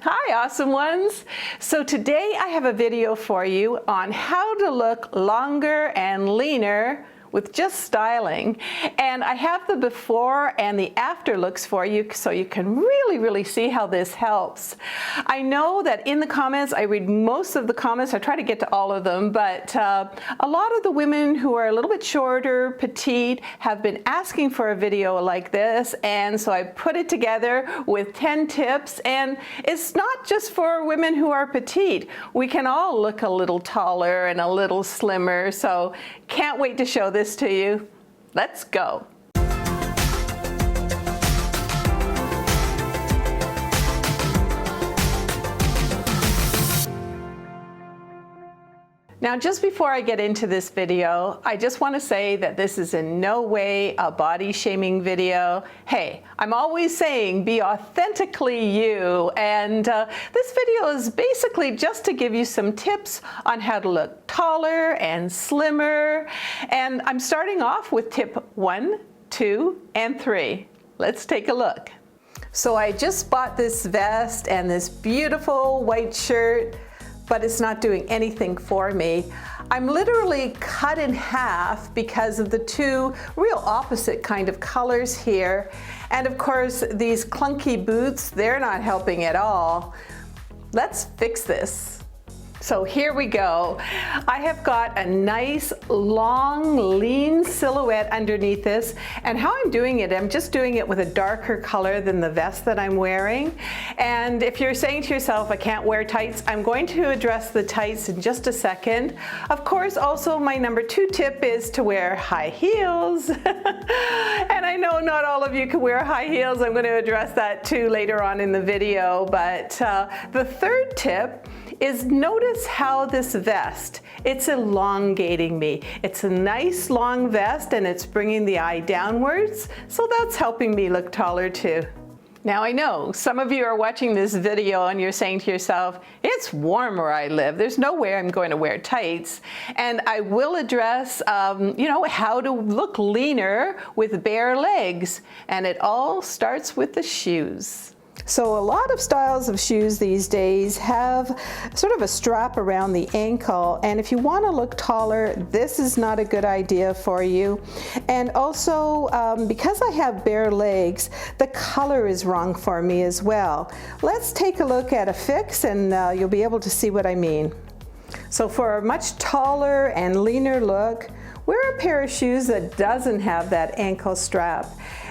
Hi, awesome ones. So today I have a video for you on how to look longer and leaner with just styling. And I have the before and the after looks for you so you can really see how this helps. I know that in the comments, I read most of the comments, I try to get to all of them, but a lot of the women who are a little bit shorter, petite, have been asking for a video like this, and so I put it together with 10 tips, and it's not just for women who are petite. We can all look a little taller and a little slimmer, so can't wait to show this to you. Let's go. Now, just before I get into this video, I just want to say that this is in no way a body shaming video. Hey, I'm always saying be authentically you, and this video is basically just to give you some tips on how to look taller and slimmer. And I'm starting off with tip 1, 2, and 3. Let's take a look. So I just bought this vest and this beautiful white shirt, but it's not doing anything for me. I'm literally cut in half because of the two real opposite kind of colors here. And of course, these clunky boots, they're not helping at all. Let's fix this. So here we go. I have got a nice, long, lean silhouette underneath this. And how I'm doing it, I'm just doing it with a darker color than the vest that I'm wearing. And if you're saying to yourself, I can't wear tights, I'm going to address the tights in just a second. Of course, also my number 2 tip is to wear high heels. And I know not all of you can wear high heels. I'm going to address that too later on in the video. But the third tip is notice how this vest, it's elongating me. It's a nice long vest and it's bringing the eye downwards, so that's helping me look taller too. Now I know some of you are watching this video and you're saying to yourself, it's warm where I live. There's no way I'm going to wear tights. And I will address, how to look leaner with bare legs. And it all starts with the shoes. So a lot of styles of shoes these days have sort of a strap around the ankle, and if you want to look taller, this is not a good idea for you. And also, because I have bare legs, the color is wrong for me as well. Let's take a look at a fix and you'll be able to see what I mean. So for a much taller and leaner look, wear a pair of shoes that doesn't have that ankle strap.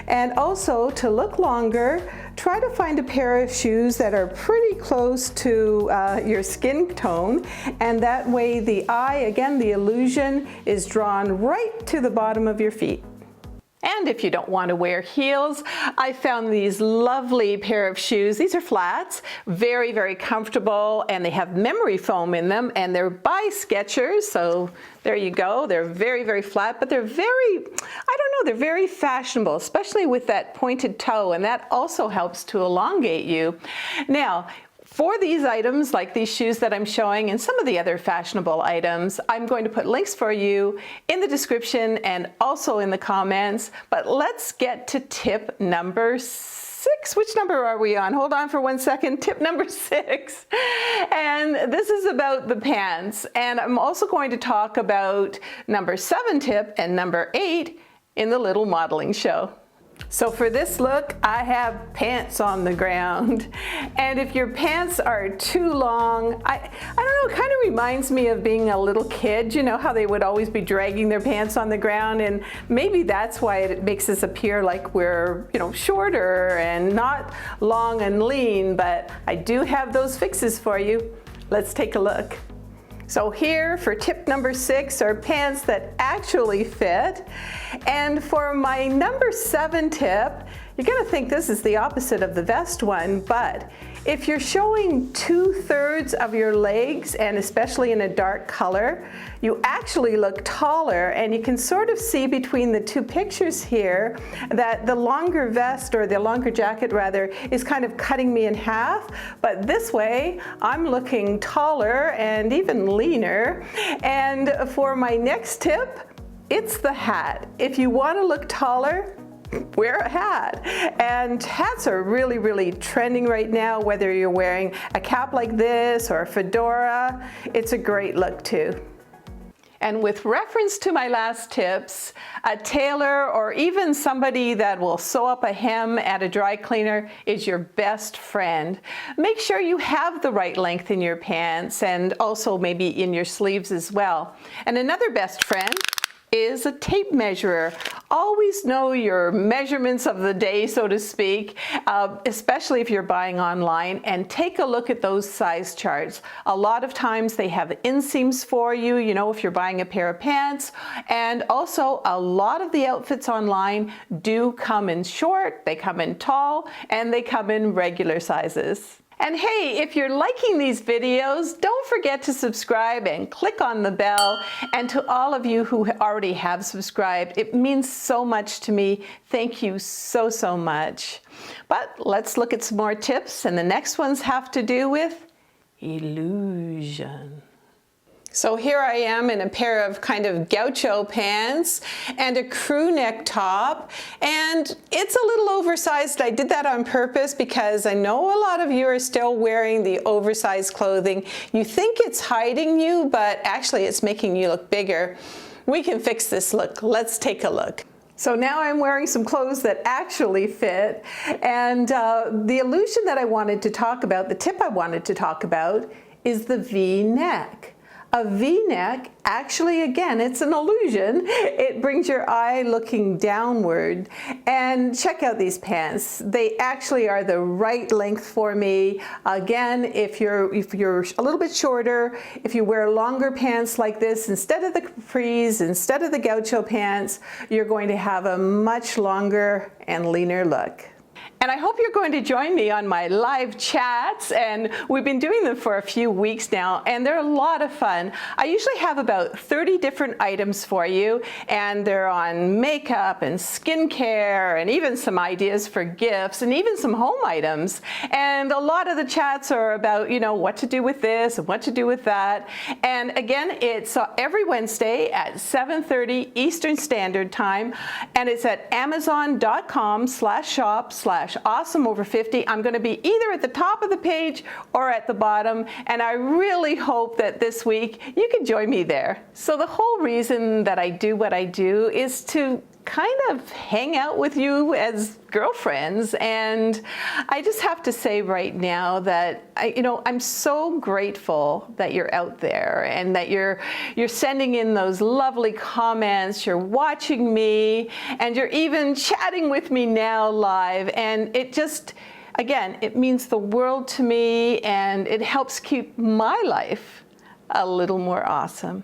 And also, to look longer, try to find a pair of shoes that are pretty close to your skin tone, and that way the eye, again, the illusion is drawn right to the bottom of your feet. And if you don't want to wear heels, I found these lovely pair of shoes. These are flats, very comfortable, and they have memory foam in them, and they're by Skechers, so there you go. They're very flat, but they're they're very fashionable, especially with that pointed toe, and that also helps to elongate you. Now, for these items, like these shoes that I'm showing and some of the other fashionable items, I'm going to put links for you in the description and also in the comments. But let's get to tip number 6. Which number are we on? Hold on for 1 second. Tip number 6. And this is about the pants. And I'm also going to talk about number 7 tip and number 8 in the little modeling show. So for this look, I have pants on the ground. And if your pants are too long, I don't know, it kind of reminds me of being a little kid. You know how they would always be dragging their pants on the ground, and maybe that's why it makes us appear like we're, shorter and not long and lean, but I do have those fixes for you. Let's take a look. So here for tip number 6 are pants that actually fit. And for my number 7 tip, you're gonna think this is the opposite of the vest one, but if you're showing 2/3 of your legs, and especially in a dark color, you actually look taller, and you can sort of see between the two pictures here that the longer vest, or the longer jacket rather, is kind of cutting me in half, but this way I'm looking taller and even leaner. And for my next tip, it's the hat. If you want to look taller, wear a hat. And hats are really, really trending right now, whether you're wearing a cap like this or a fedora, it's a great look too. And with reference to my last tips, a tailor or even somebody that will sew up a hem at a dry cleaner is your best friend. Make sure you have the right length in your pants and also maybe in your sleeves as well. And another best friend is a tape measurer. Always know your measurements of the day, so to speak, especially if you're buying online, and take a look at those size charts. A lot of times they have inseams for you, you know, if you're buying a pair of pants, and also a lot of the outfits online do come in short, they come in tall, and they come in regular sizes. And hey, if you're liking these videos, don't forget to subscribe and click on the bell. And to all of you who already have subscribed, it means so much to me. Thank you so, so much. But let's look at some more tips, and the next ones have to do with illusion. So here I am in a pair of kind of gaucho pants and a crew neck top, and it's a little oversized. I did that on purpose because I know a lot of you are still wearing the oversized clothing. You think it's hiding you, but actually it's making you look bigger. We can fix this look. Let's take a look. So now I'm wearing some clothes that actually fit, and the illusion that I wanted to talk about, the tip I wanted to talk about, is the V-neck. A V-neck, actually, again, it's an illusion. It brings your eye looking downward. And check out these pants. They actually are the right length for me. Again, if you're a little bit shorter, if you wear longer pants like this, instead of the capris, instead of the gaucho pants, you're going to have a much longer and leaner look. And I hope you're going to join me on my live chats, and we've been doing them for a few weeks now, and they're a lot of fun. I usually have about 30 different items for you, and they're on makeup and skincare and even some ideas for gifts and even some home items. And a lot of the chats are about, you know, what to do with this and what to do with that. And again, it's every Wednesday at 7:30 Eastern Standard Time, and it's at amazon.com/shop/awesomeover50. I'm going to be either at the top of the page or at the bottom, and I really hope that this week you can join me there. So the whole reason that I do what I do is to kind of hang out with you as girlfriends, and I just have to say right now that I'm so grateful that you're out there and that you're sending in those lovely comments, you're watching me, and you're even chatting with me now live, and it just, again, it means the world to me, and it helps keep my life a little more awesome.